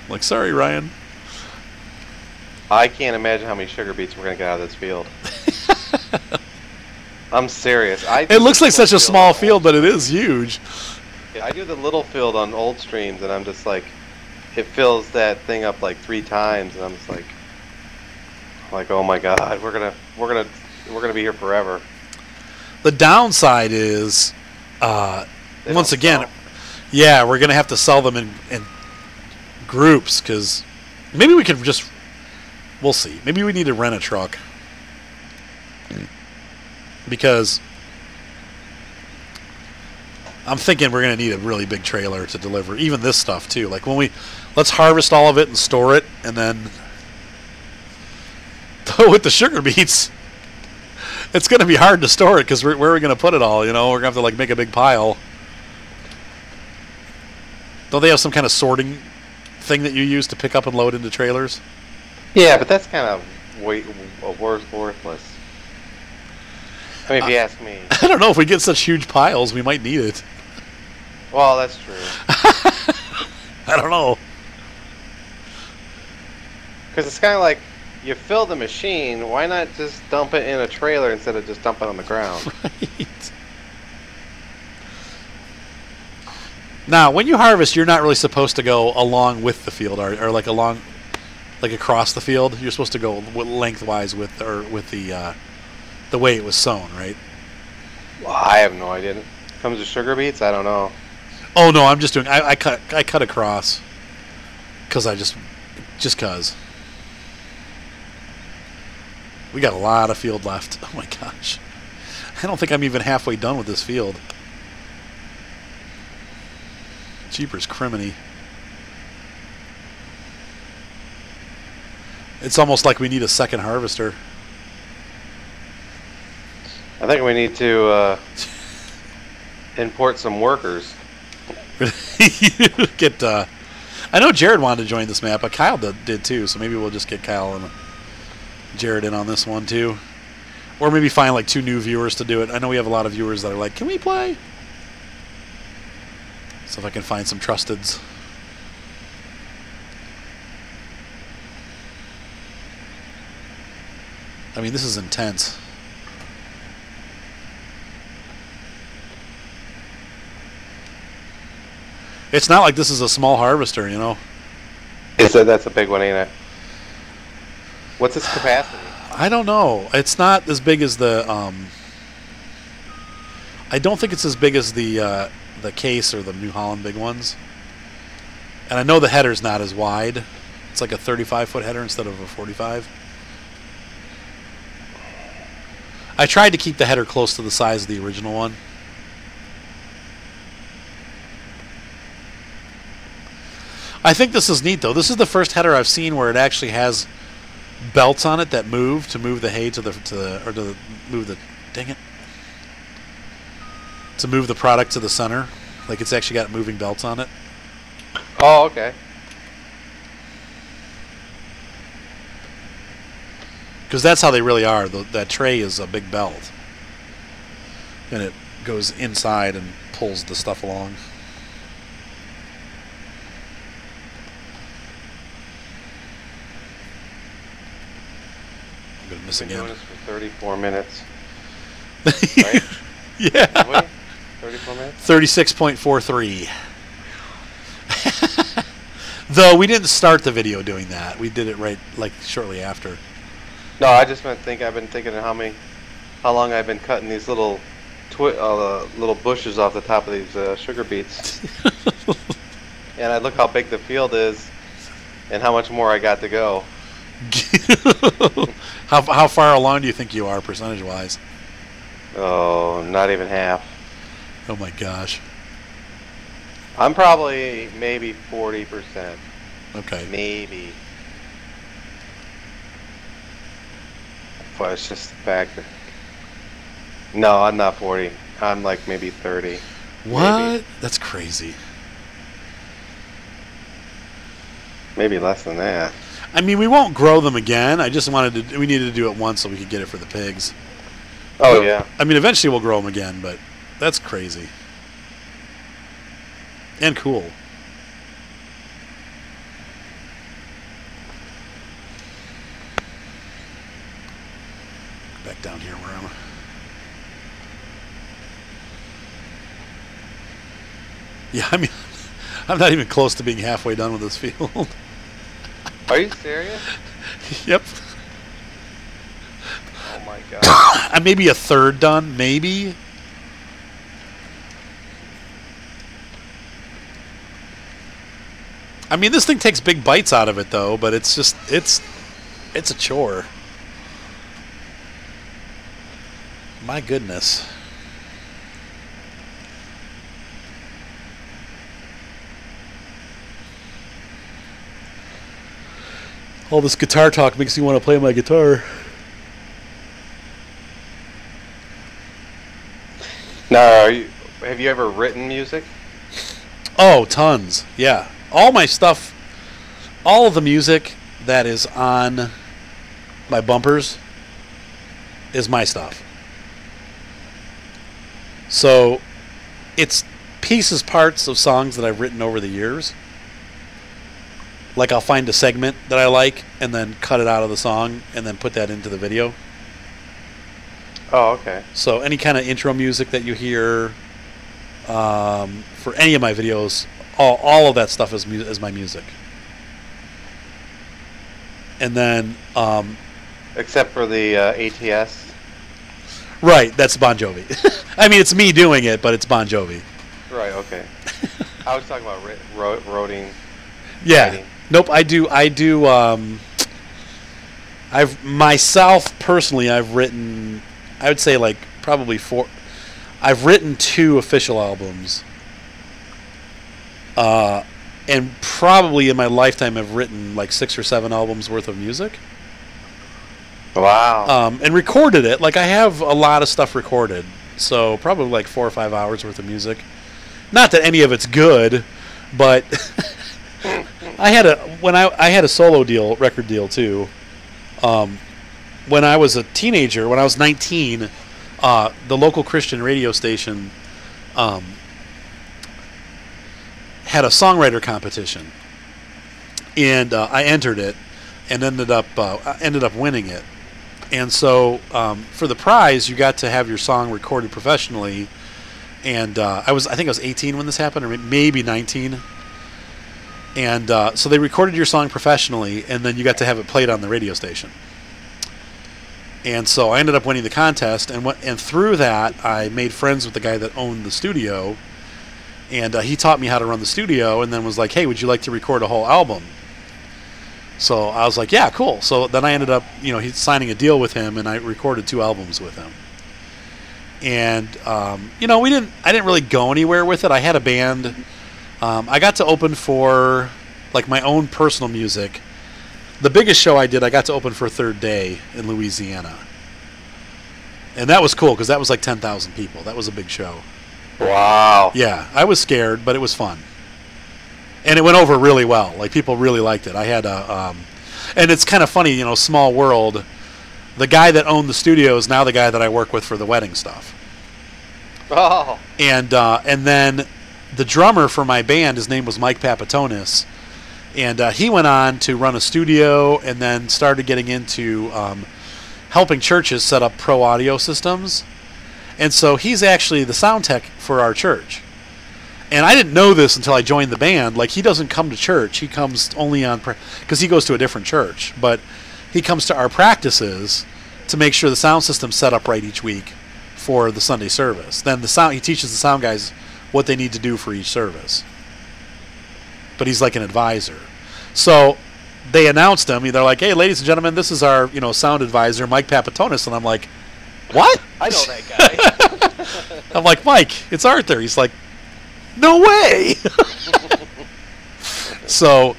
Like, sorry, Ryan. I can't imagine how many sugar beets we're gonna get out of this field. I'm serious. It looks like such a small field, but it is huge. Yeah, I do the little field on old streams, and I'm just like, it fills that thing up like 3 times, and I'm just like, oh my god, we're gonna be here forever. The downside is, once again, yeah, we're gonna have to sell them in groups, because maybe we could just, we'll see. Maybe we need to rent a truck, because I'm thinking we're gonna need a really big trailer to deliver even this stuff too. Like let's harvest all of it and store it, and then with the sugar beets, it's going to be hard to store it because where are we going to put it all? You know, we're going to have to like make a big pile. Don't they have some kind of sorting thing that you use to pick up and load into trailers? Yeah, but that's kind of worthless. I mean, if you ask me. I don't know. If we get such huge piles, we might need it. Well, that's true. I don't know. Because it's kind of like, you fill the machine, why not just dump it in a trailer instead of just dumping it on the ground? Right. Now, when you harvest, you're not really supposed to go along with the field, or like across the field. You're supposed to go lengthwise with the way it was sown, right? Well, I have no idea. Comes to sugar beets, I don't know. Oh no, I'm just doing. I cut across, because just cause. We got a lot of field left. Oh my gosh. I don't think I'm even halfway done with this field. Jeepers criminy. It's almost like we need a second harvester. I think we need to import some workers. Get. I know Jared wanted to join this map, but Kyle did too. So maybe we'll just get Kyle and Jared in on this one too, or maybe find like 2 new viewers to do it. I know we have a lot of viewers that are like, "Can we play?" So if I can find some trusteds. I mean, this is intense. It's not like this is a small harvester, you know. That's a big one, ain't it? What's its capacity? I don't know. It's not as big as the. I don't think it's as big as the Case or the New Holland big ones. And I know the header's not as wide. It's like a 35-foot header instead of a 45. I tried to keep the header close to the size of the original one. I think this is neat though. This is the first header I've seen where it actually has belts on it that move to move the hay to move the product to the center. Like it's actually got moving belts on it. Oh, okay. Because that's how they really are. That tray is a big belt, and it goes inside and pulls the stuff along. I'm gonna miss again. Doing this for 34 minutes. Right? Yeah. 34 minutes? 36.43. Though we didn't start the video doing that. We did it right like shortly after. No, I just I've been thinking of how long I've been cutting these little bushes off the top of these sugar beets. And I look how big the field is and how much more I got to go. How far along do you think you are percentage-wise? Oh, not even half. Oh my gosh. I'm probably maybe 40%. Okay. Maybe. But it's just the fact that... No, I'm not 40. I'm like maybe 30. What? Maybe. That's crazy. Maybe less than that. I mean, we won't grow them again. I just we needed to do it once so we could get it for the pigs. Oh, yeah. I mean, eventually we'll grow them again, but that's crazy. And cool. back down here where I'm. Yeah, I mean, I'm not even close to being halfway done with this field. Are you serious? Yep. Oh my god. I'm maybe a third done, maybe. I mean, this thing takes big bites out of it, though, but it's just, it's a chore. My goodness. All this guitar talk makes me want to play my guitar. Now, have you ever written music? Oh, tons. Yeah. All my stuff, all of the music that is on my bumpers is my stuff. So it's pieces, parts of songs that I've written over the years. Like I'll find a segment that I like and then cut it out of the song and then put that into the video. Oh, okay. So any kind of intro music that you hear for any of my videos, all of that stuff is my music. And then except for the ATS. Right, that's Bon Jovi. I mean, it's me doing it, but it's Bon Jovi. Right. Okay. I was talking about roading. Yeah. Writing. Nope. I do. I've myself personally, I've written. I would say like probably 4. I've written 2 official albums. And probably in my lifetime, I've written like 6 or 7 albums worth of music. Wow. And recorded it. Like I have a lot of stuff recorded, so probably like 4 or 5 hours worth of music. Not that any of it's good, but I had a solo record deal too. When I was a teenager, when I was 19, the local Christian radio station had a songwriter competition, and I entered it and ended up winning it. And so for the prize, you got to have your song recorded professionally. And I think I was 18 when this happened, or maybe 19. And so they recorded your song professionally, and then you got to have it played on the radio station. And so I ended up winning the contest, and through that, I made friends with the guy that owned the studio, and he taught me how to run the studio, and then was like, "Hey, would you like to record a whole album?" So I was like, "Yeah, cool." So then I ended up, he's signing a deal with him, and I recorded 2 albums with him. And I didn't really go anywhere with it. I had a band. I got to open for like my own personal music. The biggest show I did, I got to open for Third Day in Louisiana. And that was cool because that was like 10,000 people. That was a big show. Wow. Yeah, I was scared, but it was fun. And it went over really well. Like, people really liked it. I had a... and it's kind of funny, small world. The guy that owned the studio is now the guy that I work with for the wedding stuff. Oh. And then the drummer for my band, his name was Mike Papatonis. And he went on to run a studio and then started getting into helping churches set up pro audio systems. And so he's actually the sound tech for our church. And I didn't know this until I joined the band. Like, he doesn't come to church. He comes only on... because he goes to a different church. But he comes to our practices to make sure the sound system's set up right each week for the Sunday service. Then he teaches the sound guys what they need to do for each service. But he's like an advisor. So they announced him. They're like, "Hey, ladies and gentlemen, this is our sound advisor, Mike Papatonis." And I'm like, "What?" I know that guy. I'm like, "Mike, it's Arthur." He's like, "No way." So,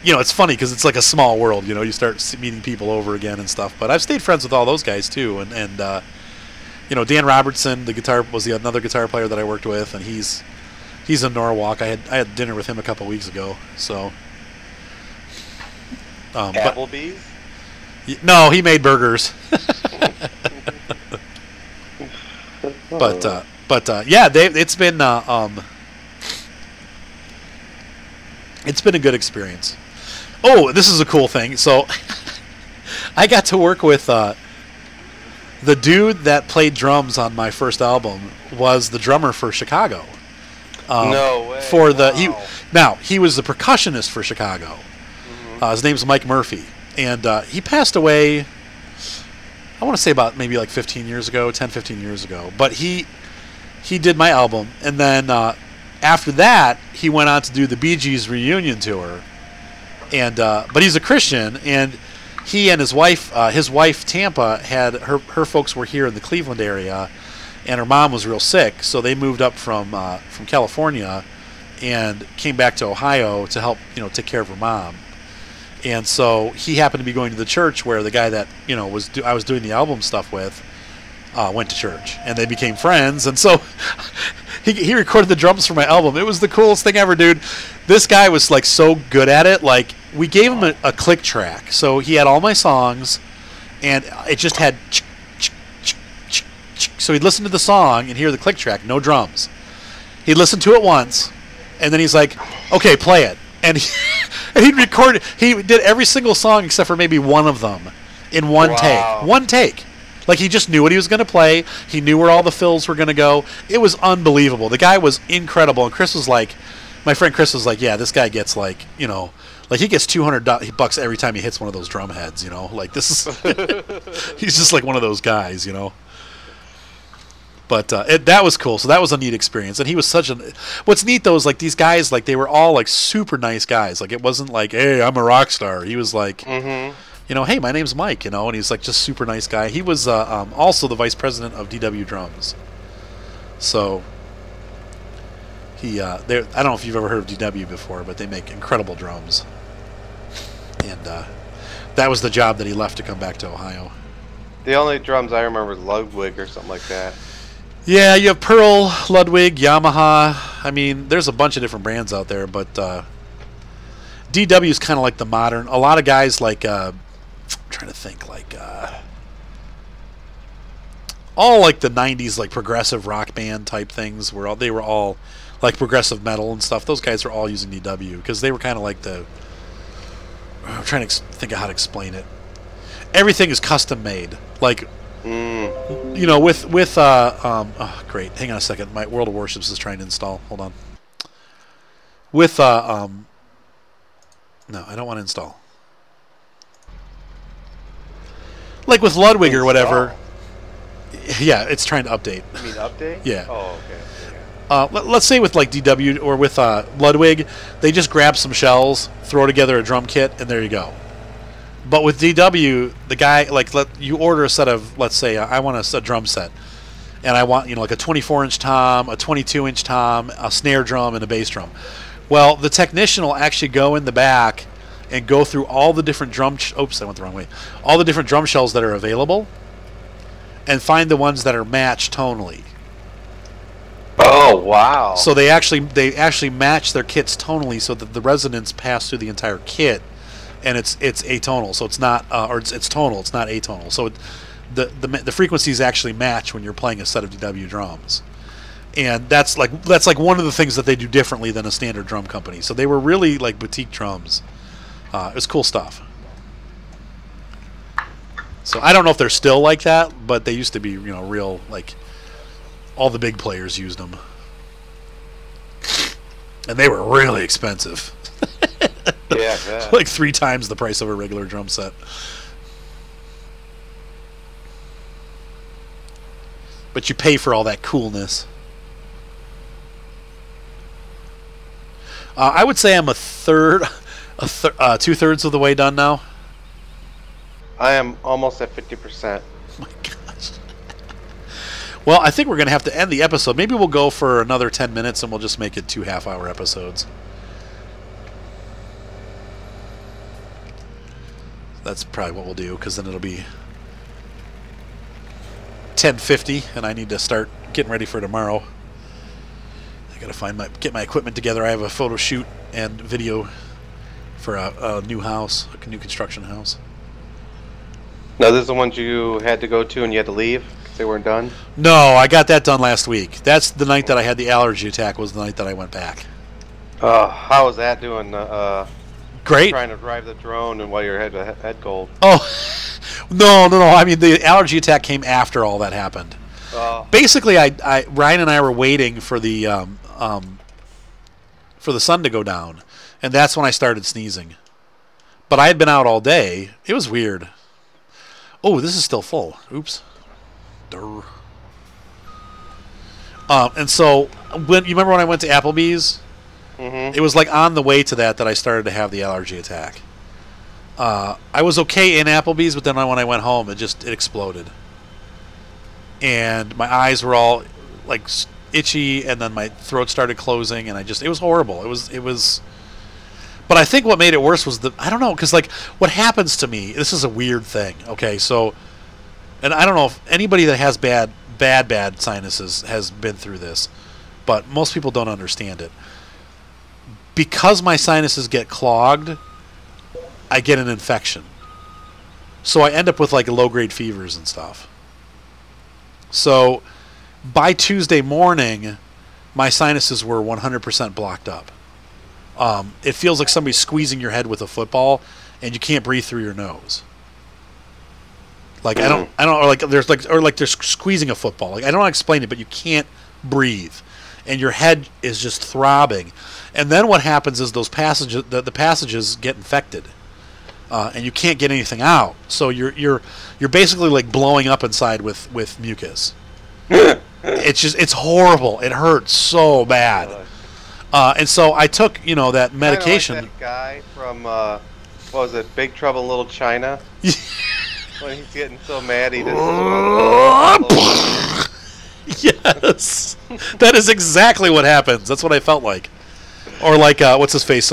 it's funny because it's like a small world. You start meeting people over again and stuff. But I've stayed friends with all those guys too. And Dan Robertson, was another guitar player that I worked with, and he's in Norwalk. I had dinner with him a couple weeks ago. So, Applebee's? No, he made burgers. But yeah, it's been a good experience. Oh, this is a cool thing. So I got to work with The dude that played drums on my first album was the drummer for Chicago. No way. For the Wow. he was the percussionist for Chicago. His name's Mike Murphy, and he passed away. I want to say about maybe like 15 years ago, 10, 15 years ago. But he did my album, and then after that, he went on to do the Bee Gees reunion tour. And but he's a Christian, and he and his wife Tampa, had her folks were here in the Cleveland area, and her mom was real sick, so they moved up from California and came back to Ohio to help take care of her mom. And so he happened to be going to the church where the guy that I was doing the album stuff with went to church, and they became friends. And so he recorded the drums for my album. It was the coolest thing ever, dude. This guy was like so good at it. Like, we gave him a click track, so he had all my songs, and it just had. So he'd listen to the song and hear the click track, no drums. He'd listen to it once, and then he's like, "Okay, play it." And he'd record. He did every single song except for maybe one of them in one take. One take. Like, he just knew what he was going to play. He knew where all the fills were going to go. It was unbelievable. The guy was incredible. And Chris was like, my friend Chris was like, yeah, this guy gets like he gets $200 every time he hits one of those drum heads. Like, this is he's just like one of those guys. But that was cool. So that was a neat experience. And he was what's neat though is like these guys, like they were all like super nice guys. Like, it wasn't like, hey, I'm a rock star. He was like, hey, my name's Mike, and he's like just super nice guy. He was also the vice president of DW Drums. So I don't know if you've ever heard of DW before, but they make incredible drums. And that was the job that he left to come back to Ohio. The only drums I remember is Ludwig or something like that. Yeah, you have Pearl, Ludwig, Yamaha. I mean, there's a bunch of different brands out there, but DW is kind of like the modern. A lot of guys like, I'm trying to think, like all like the '90s, like progressive rock band type things. They were all like progressive metal and stuff. Those guys were all using DW because they were kind of like the. I'm trying to think of how to explain it. Everything is custom made, like. With oh, great. Hang on a second. My World of Warships is trying to install. Hold on. With no, I don't want to install. Like with Ludwig or whatever. Yeah, it's trying to update. You mean update? Yeah. Oh, okay. Let's say with like DW or with Ludwig, they just grab some shells, throw together a drum kit, and there you go. But with DW, the guy, like, you order a set of, let's say, I want a drum set. And I want, like a 24-inch tom, a 22-inch tom, a snare drum, and a bass drum. Well, the technician will actually go in the back and go through all the different oops, I went the wrong way. All the different drum shells that are available and find the ones that are matched tonally. Oh, wow. So they actually match their kits tonally so that the resonance pass through the entire kit. And it's atonal, so it's not, or it's tonal. It's not atonal. So the frequencies actually match when you're playing a set of DW drums, and that's like one of the things that they do differently than a standard drum company. So they were really like boutique drums. It was cool stuff. So I don't know if they're still like that, but they used to be, real, like all the big players used them, and they were really expensive. Yeah. Like 3 times the price of a regular drum set. But you pay for all that coolness. I would say I'm 2/3 of the way done now. I am almost at 50%. Oh my gosh. Well, I think we're going to have to end the episode. Maybe we'll go for another 10 minutes and we'll just make it 2 half-hour episodes. That's probably what we'll do, because then it'll be 10:50, and I need to start getting ready for tomorrow. I gotta get my equipment together. I have a photo shoot and video for a new house, a new construction house. Now, this is the ones you had to go to and you had to leave because they weren't done? No, I got that done last week. That's the night that I had the allergy attack. Was the night that I went back. How was that doing? Great. Trying to drive the drone and while your head cold. Oh, No. I mean, the allergy attack came after all that happened. Basically, Ryan and I were waiting for the sun to go down, and that's when I started sneezing. But I had been out all day. It was weird. Oh, this is still full. Oops. Durr. And so, you remember when I went to Applebee's? Mm-hmm. It was like on the way to that I started to have the allergy attack. I was okay in Applebee's, but then when I went home, it exploded. And my eyes were all like itchy, and then my throat started closing, and it was horrible. It was. But I think what made it worse was I don't know, because like what happens to me, this is a weird thing. Okay, so, and I don't know if anybody that has bad sinuses has been through this, but most people don't understand it. Because my sinuses get clogged, I get an infection. So I end up with like low-grade fevers and stuff. So by Tuesday morning, my sinuses were 100% blocked up. It feels like somebody's squeezing your head with a football, and you can't breathe through your nose. Like or they're squeezing a football. Like I don't explain it, but you can't breathe, and your head is just throbbing. And then what happens is those passages, the passages get infected, and you can't get anything out. So you're basically like blowing up inside with mucus. It's horrible. It hurts so bad. And so I took that medication. Like that guy from what was it, Big Trouble in Little China? When he's getting so mad he just. Yes, that is exactly what happens. That's what I felt like. Or like, what's his face?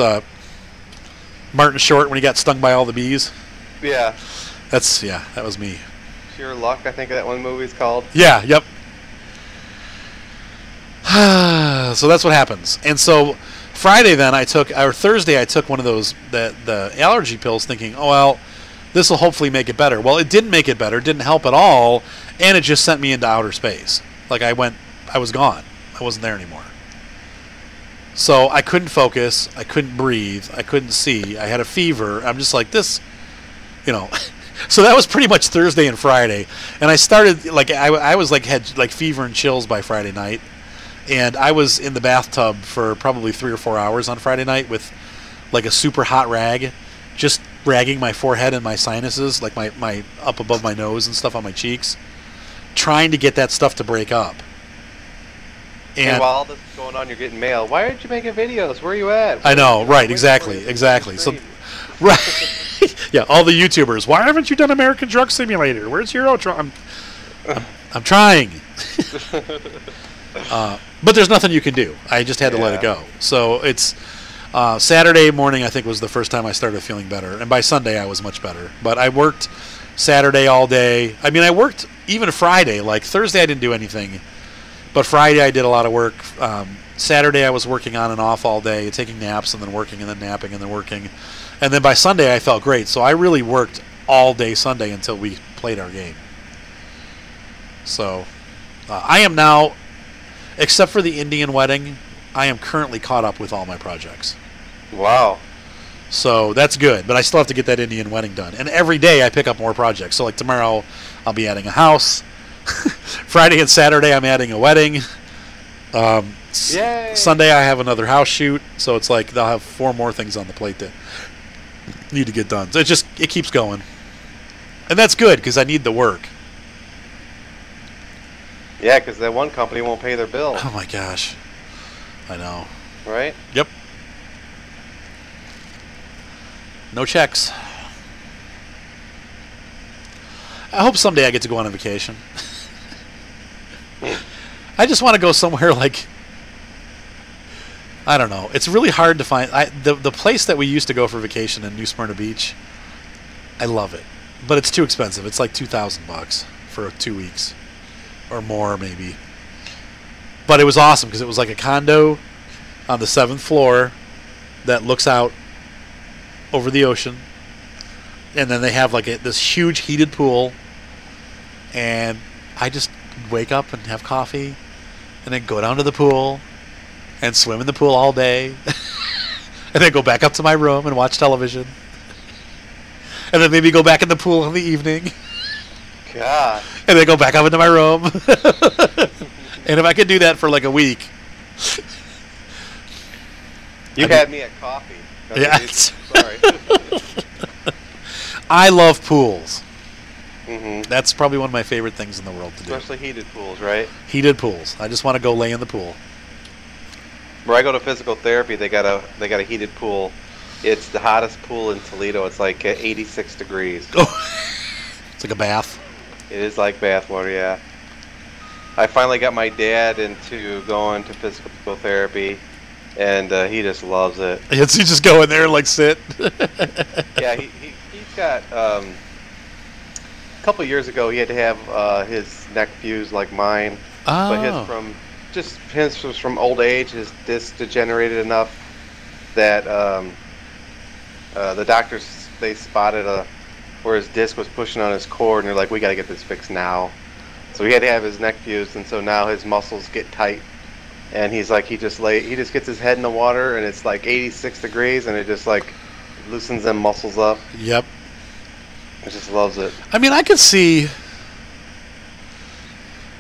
Martin Short when he got stung by all the bees. Yeah. That was me. Sheer Luck, I think that one movie's called. Yeah, yep. So that's what happens. And so Thursday I took one of those, the allergy pills thinking, oh, well, this will hopefully make it better. Well, it didn't make it better. It didn't help at all. And it just sent me into outer space. Like I was gone. I wasn't there anymore. So I couldn't focus. I couldn't breathe. I couldn't see. I had a fever. I'm just like this, So that was pretty much Thursday and Friday. And I started, like, I was like, had like fever and chills by Friday night. And I was in the bathtub for probably 3 or 4 hours on Friday night with like a super hot rag, just ragging my forehead and my sinuses, like my up above my nose and stuff on my cheeks, trying to get that stuff to break up. And while all this is going on, you're getting mail. Why aren't you making videos? Where are you at? I know, right? Exactly. So, right, yeah. All the YouTubers. Why haven't you done American Truck Simulator? Where's Euro Truck? I'm trying. But there's nothing you can do. I just had to let it go. So it's Saturday morning, I think, was the first time I started feeling better. And by Sunday, I was much better. But I worked Saturday all day. I mean, I worked even Friday. Like Thursday, I didn't do anything. But Friday, I did a lot of work. Saturday, I was working on and off all day, taking naps and then working and then napping and then working. And then by Sunday, I felt great. So I really worked all day Sunday until we played our game. So I am now, except for the Indian wedding, I am currently caught up with all my projects. Wow. So that's good, but I still have to get that Indian wedding done. And every day I pick up more projects. So like tomorrow, I'll be adding a house. Friday and Saturday, I'm adding a wedding. Yay. Sunday, I have another house shoot. So it's like they'll have 4 more things on the plate that need to get done. So it keeps going. And that's good because I need the work. Yeah, because that one company won't pay their bill. Oh my gosh. I know. Right? Yep. No checks. I hope someday I get to go on a vacation. I just want to go somewhere like, I don't know. It's really hard to find. The place that we used to go for vacation in New Smyrna Beach, I love it. But it's too expensive. It's like $2,000 for 2 weeks. Or more, maybe. But it was awesome because it was like a condo on the 7th floor that looks out over the ocean. And then they have like this huge heated pool. And I just wake up and have coffee. And then go down to the pool. And swim in the pool all day. And then go back up to my room and watch television. And then maybe go back in the pool in the evening. God. And then go back up into my room. And if I could do that for like a week. You had me at coffee. Yeah. Sorry. I love pools. Mm-hmm. That's probably one of my favorite things in the world to do. Especially heated pools, right? Heated pools. I just want to go lay in the pool. Where I go to physical therapy, they got a heated pool. It's the hottest pool in Toledo. It's like 86 degrees. Oh, it's like a bath. It is like bath water, yeah. I finally got my dad into going to physical therapy, and he just loves it. Yes, you just go in there and like sit. Yeah, he's got. A couple years ago, he had to have his neck fused like mine, but his was from old age. His disc degenerated enough that the doctors they spotted where his disc was pushing on his cord, and they're like, "We got to get this fixed now." So he had to have his neck fused, and so now his muscles get tight, and he's like, he just gets his head in the water, and it's like 86 degrees, and it just like loosens them muscles up. Yep. He just loves it. I mean, I could see.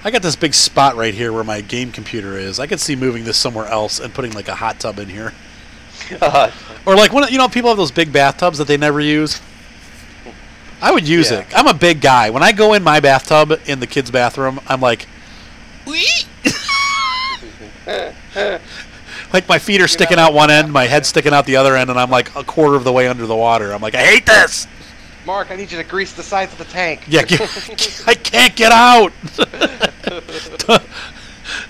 I got this big spot right here where my game computer is. I could see moving this somewhere else and putting like a hot tub in here. Or like people have those big bathtubs that they never use. I would use it. I'm a big guy. When I go in my bathtub in the kids' bathroom, I'm like, wee! Like my feet are sticking out one end, my head's sticking out the other end, and I'm like a quarter of the way under the water. I'm like, I hate this! Mark, I need you to grease the sides of the tank. Yeah, I can't get out!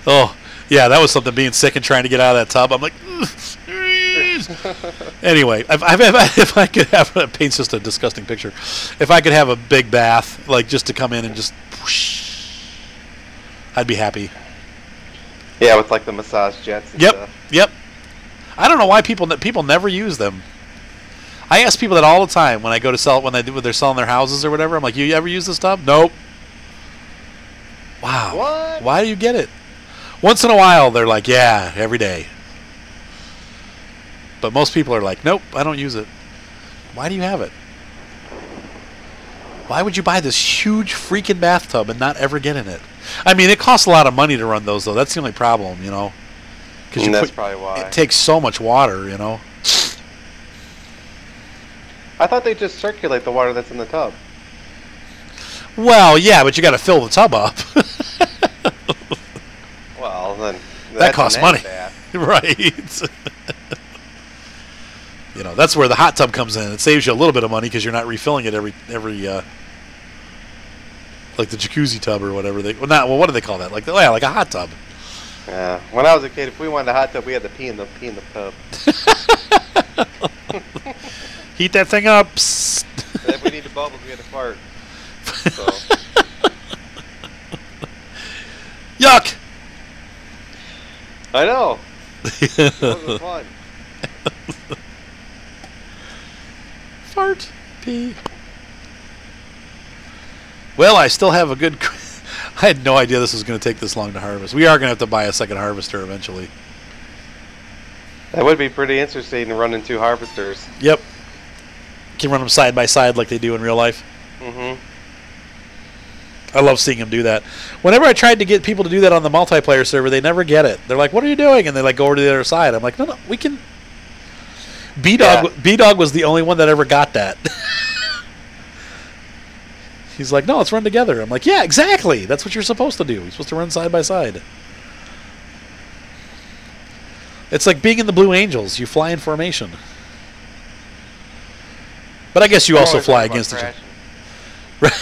Oh, yeah, that was something, being sick and trying to get out of that tub. I'm like, anyway, if I could have, it paints just a disgusting picture. If I could have a big bath, like just to come in and just, whoosh, I'd be happy. Yeah, with like the massage jets and stuff. Yep. I don't know why people never use them. I ask people that all the time when I go to sell, when they're selling their houses or whatever. I'm like, you ever use this tub? Nope. Wow. What? Why do you get it? Once in a while, they're like, yeah, every day. But most people are like, nope, I don't use it. Why do you have it? Why would you buy this huge freaking bathtub and not ever get in it? I mean, it costs a lot of money to run those, though. That's the only problem, Because that's probably why. It takes so much water, I thought they just circulate the water that's in the tub. Well, yeah, but you got to fill the tub up. Well, then that costs money, right? That's where the hot tub comes in. It saves you a little bit of money because you're not refilling it every like the jacuzzi tub or whatever what do they call that? Like a hot tub. Yeah. When I was a kid, if we wanted a hot tub, we had to pee in the tub. Heat that thing up. If we needed bubbles, we had to fart. So. Yuck! I know. It wasn't fun. Fart. Pee. Well, I still have a good... I had no idea this was going to take this long to harvest. We are going to have to buy a second harvester eventually. That would be pretty interesting to run in two harvesters. Yep. Can run them side by side like they do in real life. Mm-hmm. I love seeing them do that. Whenever I tried to get people to do that on the multiplayer server, they never get it. They're like, what are you doing? And they like go over to the other side. I'm like, no, we can... B-Dog was the only one that ever got that. He's like, no, let's run together. I'm like, yeah, exactly. That's what you're supposed to do. You're supposed to run side by side. It's like being in the Blue Angels. You fly in formation. But I guess you also fly against each other. Right.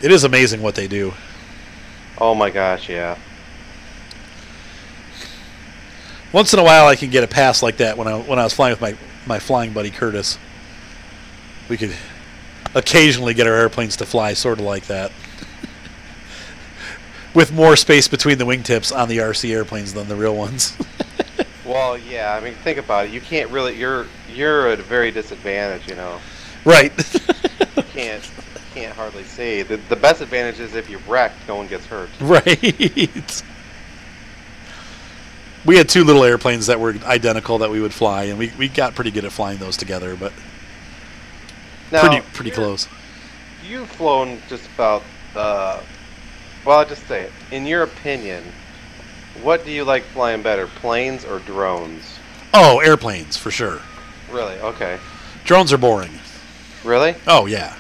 It is amazing what they do. Oh my gosh, yeah. Once in a while I can get a pass like that when I was flying with my flying buddy Curtis. We could occasionally get our airplanes to fly sort of like that. With more space between the wingtips on the RC airplanes than the real ones. Well, yeah, I mean, think about it. You can't really... You're at a very disadvantage, Right. You can't hardly see. The best advantage is if you wreck, no one gets hurt. Right. We had two little airplanes that were identical that we would fly, and we got pretty good at flying those together, but Now, pretty close. You've flown just about, well, I'll just say it. In your opinion, what do you like flying better, planes or drones? Oh, airplanes, for sure. Really? Okay. Drones are boring. Really? Oh, yeah.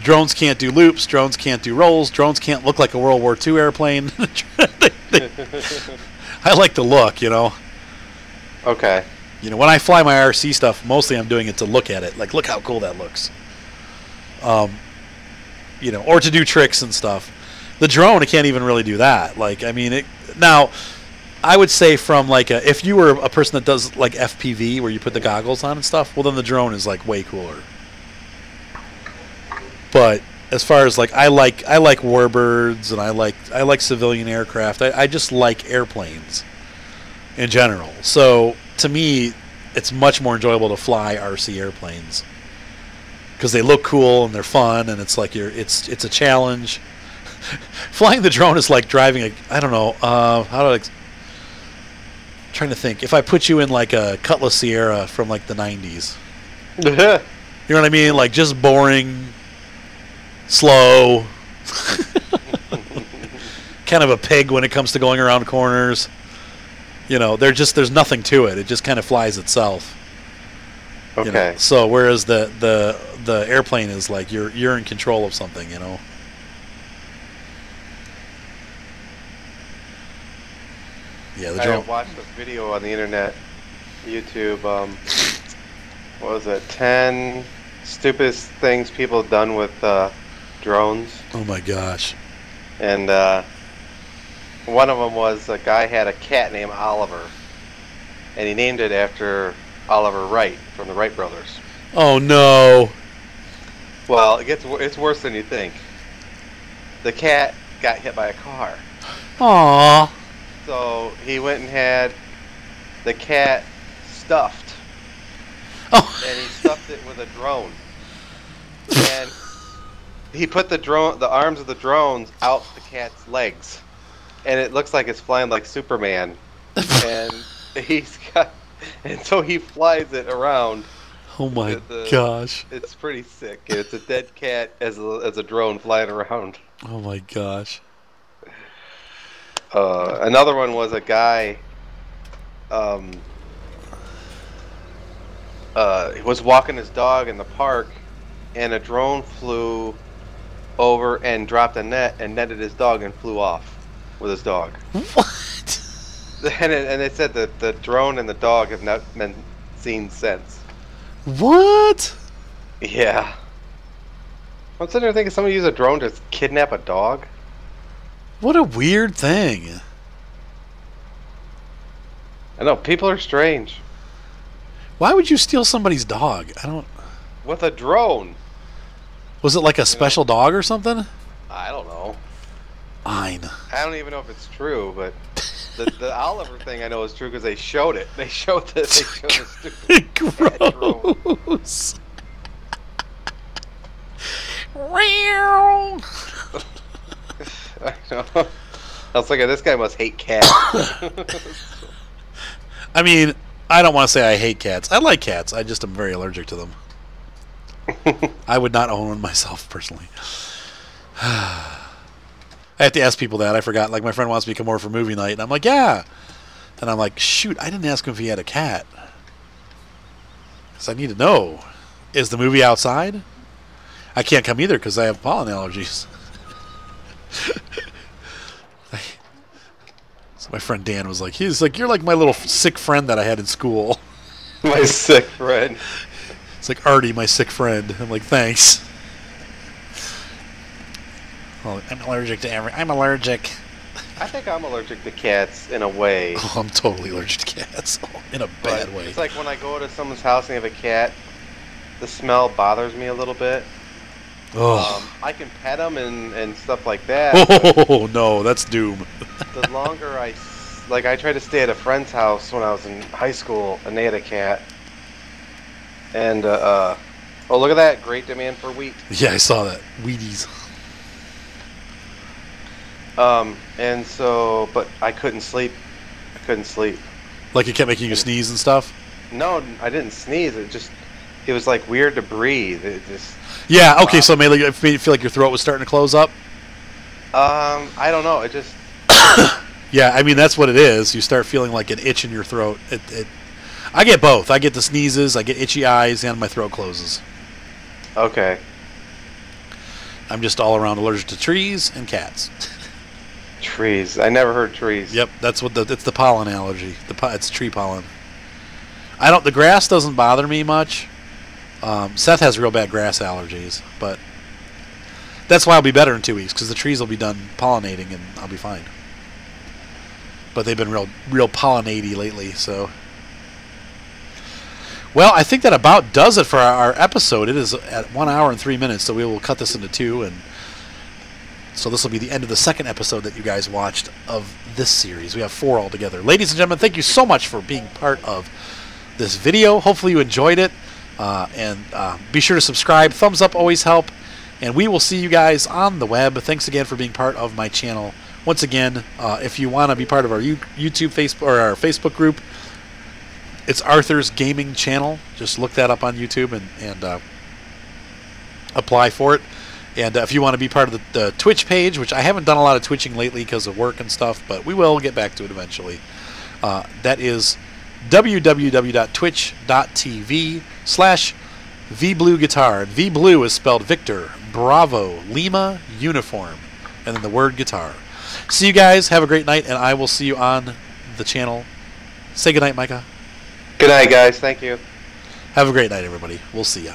Drones can't do loops. Drones can't do rolls. Drones can't look like a World War II airplane. I like the look, you know. Okay. You know, when I fly my RC stuff, mostly I'm doing it to look at it. Like, look how cool that looks. You know, or to do tricks and stuff. The drone, it can't even really do that. Like, I mean, now, I would say from like if you were a person that does like FPV where you put the goggles on and stuff, well then the drone is like way cooler. But as far as like I like warbirds and I like civilian aircraft. I just like airplanes in general. So to me, it's much more enjoyable to fly RC airplanes because they look cool and they're fun and it's like it's a challenge. Flying the drone is like driving I don't know trying to think. If I put you in like a Cutlass Sierra from like the 90s. You know what I mean? Like just boring, slow, kind of a pig when it comes to going around corners. You know, there's nothing to it. It just kind of flies itself. Okay. You know? So whereas the airplane is like you're in control of something, you know. Yeah, the drone. I watched a video on the internet, YouTube. What was it? 10 stupidest things people have done with drones. Oh my gosh. And one of them was a guy had a cat named Oliver, and he named it after Oliver Wright from the Wright brothers. Oh no. Well, it's worse than you think. The cat got hit by a car. Aww. So he went and had the cat stuffed. Oh. And he stuffed it with a drone. And he put the arms of the drones out the cat's legs. And it looks like it's flying like Superman. And so he flies it around. Oh my gosh. It's pretty sick. It's a dead cat as a drone flying around. Oh my gosh. Another one was a guy he was walking his dog in the park, and a drone flew over and dropped a net and netted his dog and flew off with his dog. What? And they said that the drone and the dog have not been seen since. What? Yeah. I'm sitting there thinking somebody used a drone to kidnap a dog. What a weird thing. I know, people are strange. Why would you steal somebody's dog? I don't... With a drone. Was it like a special dog or something? I don't know. Fine. I don't even know if it's true, but the Oliver thing I know is true because they showed it. They showed the stupid gross. I know. I was thinking, this guy must hate cats. I mean, I don't want to say I hate cats. I like cats. I just am very allergic to them. I would not own one myself, personally. I have to ask people that. I forgot. Like, my friend wants me to come over for movie night, and I'm like, yeah. And I'm like, shoot, I didn't ask him if he had a cat. Because I need to know. Is the movie outside? I can't come either because I have pollen allergies. So my friend Dan was like, he's like, you're like my little sick friend that I had in school. My sick friend. It's like Artie, my sick friend. I'm like, thanks. Well, I'm allergic to I'm allergic. I think I'm allergic to cats in a way. Oh, I'm totally allergic to cats in a bad way. It's like when I go to someone's house and they have a cat, the smell bothers me a little bit. I can pet them and stuff like that. Oh no, that's doom. The longer I tried to stay at a friend's house when I was in high school, and they had a cat. And oh, look at that! Great demand for wheat. Yeah, I saw that. Wheaties. And so, but I couldn't sleep. I couldn't sleep. Like it kept making you sneeze and stuff? No, I didn't sneeze. It was like weird to breathe. Yeah, okay, so maybe it made you feel like your throat was starting to close up? I don't know. It just... Yeah, I mean, that's what it is. You start feeling like an itch in your throat. I get both. I get the sneezes, I get itchy eyes, and my throat closes. Okay. I'm just all around allergic to trees and cats. Trees. I never heard trees. Yep, that's what it's the pollen allergy. It's tree pollen. The grass doesn't bother me much. Seth has real bad grass allergies, but that's why I'll be better in 2 weeks, because the trees will be done pollinating and I'll be fine. But they've been real pollinatey lately, so. Well, I think that about does it for our episode. It is at 1 hour and 3 minutes, so we will cut this into 2, and so this will be the end of the second episode that you guys watched of this series. We have 4 altogether. Ladies and gentlemen, thank you so much for being part of this video. Hopefully you enjoyed it, and be sure to subscribe. Thumbs up always help, and we will see you guys on the web. Thanks again for being part of my channel. Once again, if you want to be part of our YouTube, Facebook, or our Facebook group, it's Arthur's Gaming Channel. Just look that up on YouTube and apply for it. And if you want to be part of the Twitch page, which I haven't done a lot of twitching lately because of work and stuff, but we will get back to it eventually. That is www.twitch.tv/VBlueGuitar. VBlue is spelled Victor, Bravo, Lima, Uniform, and then the word guitar. See you guys. Have a great night, and I will see you on the channel. Say goodnight, Micah. Good night, guys. Thank you. Have a great night, everybody. We'll see ya.